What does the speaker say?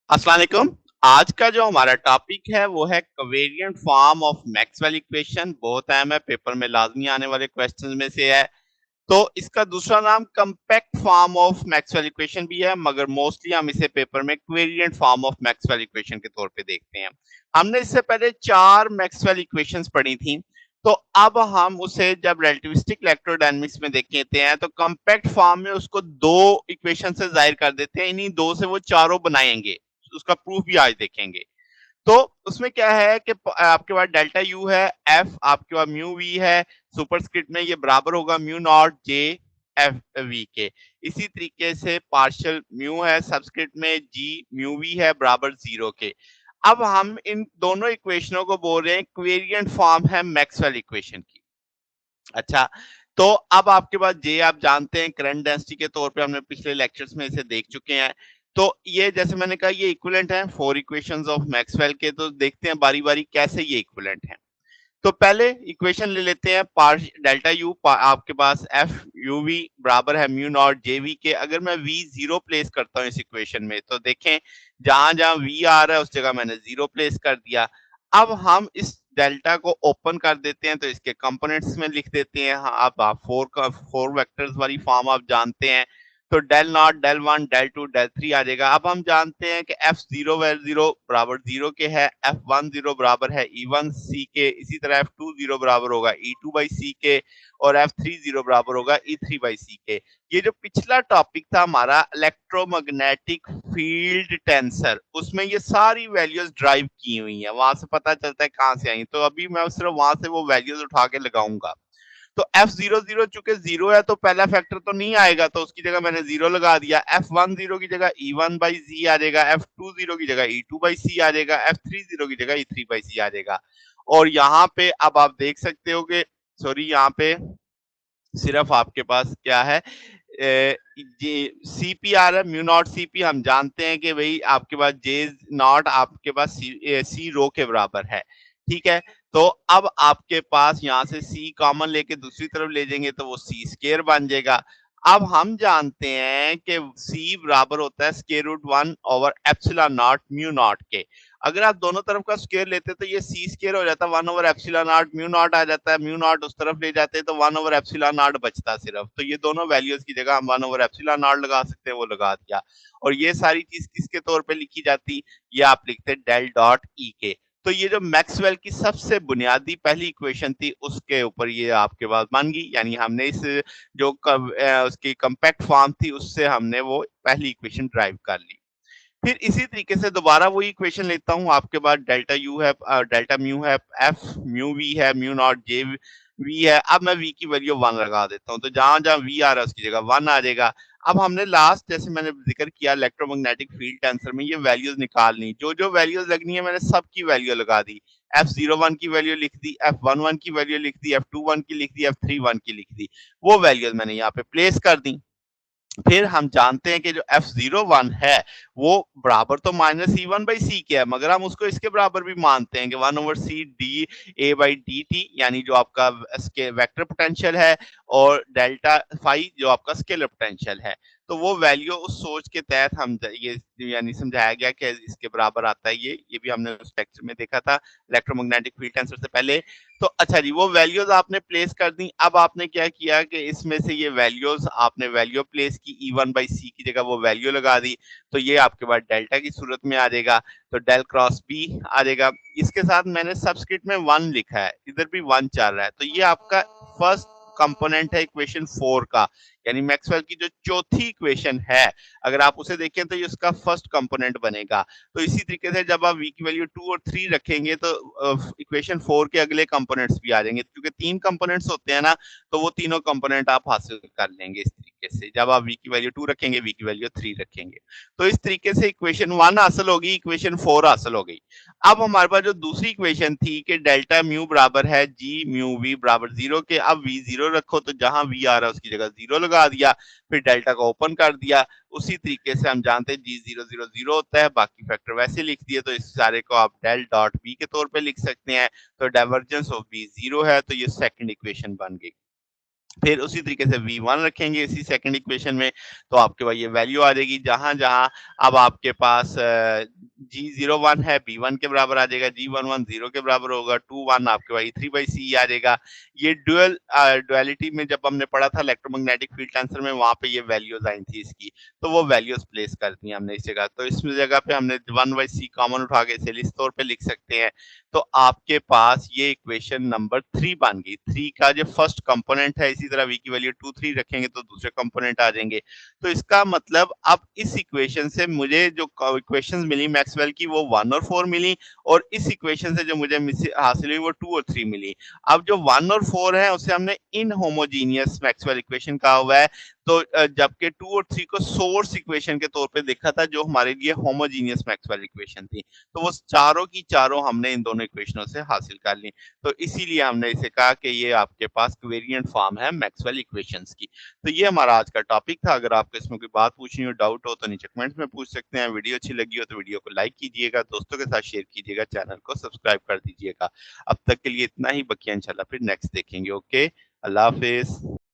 अस्सलाम वालेकुम। आज का जो हमारा टॉपिक है वो है कवेरिएंट फॉर्म ऑफ मैक्सवेल इक्वेशन। बहुत अहम है, पेपर में लाजमी आने वाले क्वेश्चंस में से है। तो इसका दूसरा नाम compact form of Maxwell equation भी है, मगर मोस्टली हम इसे पेपर में covariant form of Maxwell equation के तौर पे देखते हैं। हमने इससे पहले 4 मैक्सवेल इक्वेशंस पढ़ी थी। तो अब हम उसे जब रिलेटिविस्टिक इलेक्ट्रोडायनामिक्स में देखते हैं तो कॉम्पैक्ट फॉर्म में उसको 2 इक्वेशन से ज़ाहिर कर देते हैं। इन्हीं 2 से वो चारों बनाएंगे। उसका प्रूफ भी आज देखेंगे। तो उसमें क्या है कि आपके पास डेल्टा यू है, एफ आपके पास म्यू वी है, सुपरस्क्रिप्ट में ये बराबर होगा mu naught J F V के। इसी तरीके से पार्शियल म्यू है, सबस्क्रिप्ट में जी म्यू वी है बराबर 0 के। अब हम इन दोनों इक्वेशनों को बोल रहे हैं इक्वेरिएंट फॉर्म है मैक्सवेल इक्वेशन की। अच्छा, तो अब आपके पास जे आप जानते हैं करंट डेंसिटी के तौर पे, हमने पिछले लेक्चर्स में इसे देख चुके हैं। तो ये जैसे मैंने कहा ये इक्विवेलेंट है 4 इक्वेशंस ऑफ मैक्सवेल के। तो देखते हैं बारी-बारी कैसे ये इक्विवेलेंट हैं। तो पहले इक्वेशन ले लेते हैं पार्श डेल्टा यू आपके पास एफ यू वी बराबर है म्यू नॉट जे वी के। अगर मैं वी 0 प्लेस करता हूँ इस इक्वेशन में तो देखें जहां-जहां वी आ रहा है उस जगह मैंने 0 प्लेस कर दिया। अब हम इस डेल्टा को ओपन कर देते हैं तो इसके कंपोनेंट्स में लिख देते हैं। हाँ, अब आप 4 वेक्टर्स वाली फॉर्म आप जानते हैं। तो del naught, del 1, del 2, del 3 आ जाएगा। अब हम जानते हैं कि F0 0 बराबर 0 के है, F10 बराबर है E1 C के, इसी तरह F20 बराबर होगा E2 बाई C के और F30 बराबर होगा E3 बाई C के। ये जो पिछला टॉपिक था हमारा इलेक्ट्रोमैग्नेटिक फील्ड टेंसर, उसमें ये सारी वैल्यूज ड्राइव की हुई हैं। वहां से पता चलता है कहाँ से आई। तो अभी मैं सिर्फ वहां से वो वैल्यूज उठा के लगाऊंगा। तो F00 चूंकि 0 है तो पहला फैक्टर तो नहीं आएगा, तो उसकी जगह मैंने 0 लगा दिया। F10 की जगह E1 बाई Z आ जाएगा, F20 की जगह E2 बाई C आ जाएगा, F30 की जगह E3 बाई C आ जाएगा। और यहाँ पे अब आप देख सकते हो कि सॉरी, यहाँ पे सिर्फ आपके पास क्या है, जे सीपी आ रहा है म्यू नॉट सीपी। हम जानते हैं कि भाई आपके पास जे नॉट आपके पास सी रो के बराबर है। ठीक है, तो अब आपके पास यहाँ से सी कॉमन लेके दूसरी तरफ ले जाएंगे तो वो सी स्केयर बन जाएगा। अब हम जानते हैं कि सी बराबर होता है square root 1 over epsilon naught mu naught के। अगर आप दोनों तरफ का स्क्वायर लेते तो ये सी स्क्वायर हो जाता, 1 over epsilon naught mu naught आ जाता है। म्यू नॉट उस तरफ ले जाते तो 1 ओवर एप्सिलॉन नॉट बचता सिर्फ। तो ये दोनों वैल्यूज की जगह हम 1 ओवर एप्सिलॉन नॉट लगा सकते हैं, वो लगा दिया। और ये सारी चीज किसके तौर पे लिखी जाती, ये आप लिखते डेल डॉट ई के। तो ये जो मैक्सवेल की सबसे बुनियादी पहली इक्वेशन थी उसके ऊपर ये आपके पास बन गई। यानी हमने इस जो उसकी कॉम्पैक्ट फॉर्म थी उससे हमने वो पहली इक्वेशन ड्राइव कर ली। फिर इसी तरीके से दोबारा वही इक्वेशन लेता हूँ। आपके पास डेल्टा यू है, डेल्टा म्यू है, एफ म्यू वी है, म्यू नॉट जे वी है। अब मैं वी की वैल्यू 1 लगा देता हूँ तो जहां जहां वी आ रहा है उसकी जगह 1 आ जाएगा। अब हमने लास्ट जैसे मैंने जिक्र किया इलेक्ट्रोमैग्नेटिक फील्ड टेंसर में ये वैल्यूज निकालनी, जो जो वैल्यूज लगनी है मैंने सबकी वैल्यू लगा दी। F01 की वैल्यू लिख दी, F11 की वैल्यू लिख दी, F21 की लिख दी, F31 की लिख दी। वो वैल्यूज मैंने यहाँ पे प्लेस कर दी। फिर हम जानते हैं कि जो F01 है वो बराबर तो माइनस E1 बाई सी के है, मगर हम उसको इसके बराबर भी मानते हैं कि 1 over C D A by D T, यानी जो आपका वेक्टर पोटेंशियल है, और डेल्टा फाई जो आपका स्केलर पोटेंशियल है। तो वो वैल्यू उस सोच के तहत हम ये यानी समझाया गया कि इसके बराबर आता है। ये भी हमने उस लेक्चर में देखा था इलेक्ट्रोमैग्नेटिक फील्ड टेंसर से पहले। तो अच्छा जी, वो वैल्यूज आपने प्लेस कर दी। अब आपने क्या किया कि इसमें से ये वैल्यूज आपने वैल्यू प्लेस की, E1 बाई सी की जगह वो वैल्यू लगा दी। तो ये आपके पास डेल्टा की सूरत में आ जाएगा। तो डेल क्रॉस बी आ जाएगा। इसके साथ मैंने सबस्क्रिप्ट में 1 लिखा है, इधर भी 1 चल रहा है। तो ये आपका फर्स्ट कंपोनेंट है इक्वेशन 4 का, यानी मैक्सवेल की जो चौथी इक्वेशन है अगर आप उसे देखें तो ये उसका फर्स्ट कंपोनेंट बनेगा। तो इसी तरीके से जब आप v की वैल्यू 2 और 3 रखेंगे तो इक्वेशन 4 के अगले कंपोनेंट्स भी आ जाएंगे। क्योंकि 3 कंपोनेंट्स होते हैं ना, तो वो तीनों कंपोनेंट आप हासिल कर लेंगे इस तरीके से। जब आप v की वैल्यू 2 रखेंगे, v की वैल्यू 3 रखेंगे, तो इस तरीके से इक्वेशन 1 हासिल होगी, इक्वेशन 4 हासिल हो गई। अब हमारे पास जो दूसरी इक्वेशन थी कि डेल्टा म्यू बराबर है जी म्यू वी बराबर 0 के। अब v 0 रखो तो जहां v आ रहा है उसकी जगह 0 लगा दिया, फिर डेल्टा को ओपन कर दिया। उसी तरीके से हम जानते हैं G00 होता है, बाकी फैक्टर वैसे लिख दिए। तो इस सारे को आप डेल डॉट बी के तौर पे लिख सकते हैं। तो डाइवर्जेंस ऑफ बी 0 है, तो ये सेकंड इक्वेशन बन गई। फिर उसी तरीके से V1 रखेंगे इसी सेकंड इक्वेशन में, तो आपके पास ये वैल्यू आ जाएगी। जहाँ-जहाँ अब आपके पास G01 है, B1 के बराबर आ जाएगा, G11 0 के बराबर होगा, 21 आपके पास E3/C आ जाएगा। ये डुअलिटी में जब हमने पढ़ा था इलेक्ट्रोमैग्नेटिक फील्ड टेंसर में, वहाँ पे ये वैल्यूज़ आई थी इसकी, तो वो वैल्यूज़ प्लेस कर दी हमने इस जगह। तो इस जगह पे हमने 1/C कॉमन उठा के इसे इस तौर पे लिख सकते हैं। तो आपके पास ये इक्वेशन नंबर 3 बन गई। 3 का जो फर्स्ट कंपोनेंट है, इसी तरह v की वैल्यू 2, 3 रखेंगे तो दूसरे कंपोनेंट आ जाएँगे। तो इसका मतलब अब इस इक्वेशन से मुझे जो क इक्वेशंस मिली मैक्सवेल की वो 1 और 4 मिली, और इस इक्वेशन से जो मुझे हासिल हुई वो 2 और 3 मिली। अब जो 1 और 4 है उसे हमने इनहोमोजेनियस मैक्सवेल इक्वेशन कहा हुआ है। तो जबकि 2 और 3 को सोर्स इक्वेशन के तौर पे देखा था, जो हमारे लिए होमोजेनियस मैक्सवेल इक्वेशन थी। तो वो चारों की चारों हमने इन दोनों इक्वेशनों से हासिल कर ली। तो इसीलिए हमने इसे कहा कि ये आपके पास कोवेरिएंट फॉर्म है मैक्सवेल इक्वेशंस की। तो ये हमारा आज का टॉपिक था। अगर आपको इसमें कोई बात पूछनी हो, डाउट हो, तो नीचे कमेंट्स में पूछ सकते हैं। वीडियो अच्छी लगी हो तो वीडियो को लाइक कीजिएगा, दोस्तों के साथ शेयर कीजिएगा, चैनल को सब्सक्राइब कर दीजिएगा। अब तक के लिए इतना ही, बाकी इंशाल्लाह फिर नेक्स्ट देखेंगे। ओके, अल्लाह हाफ़िज़।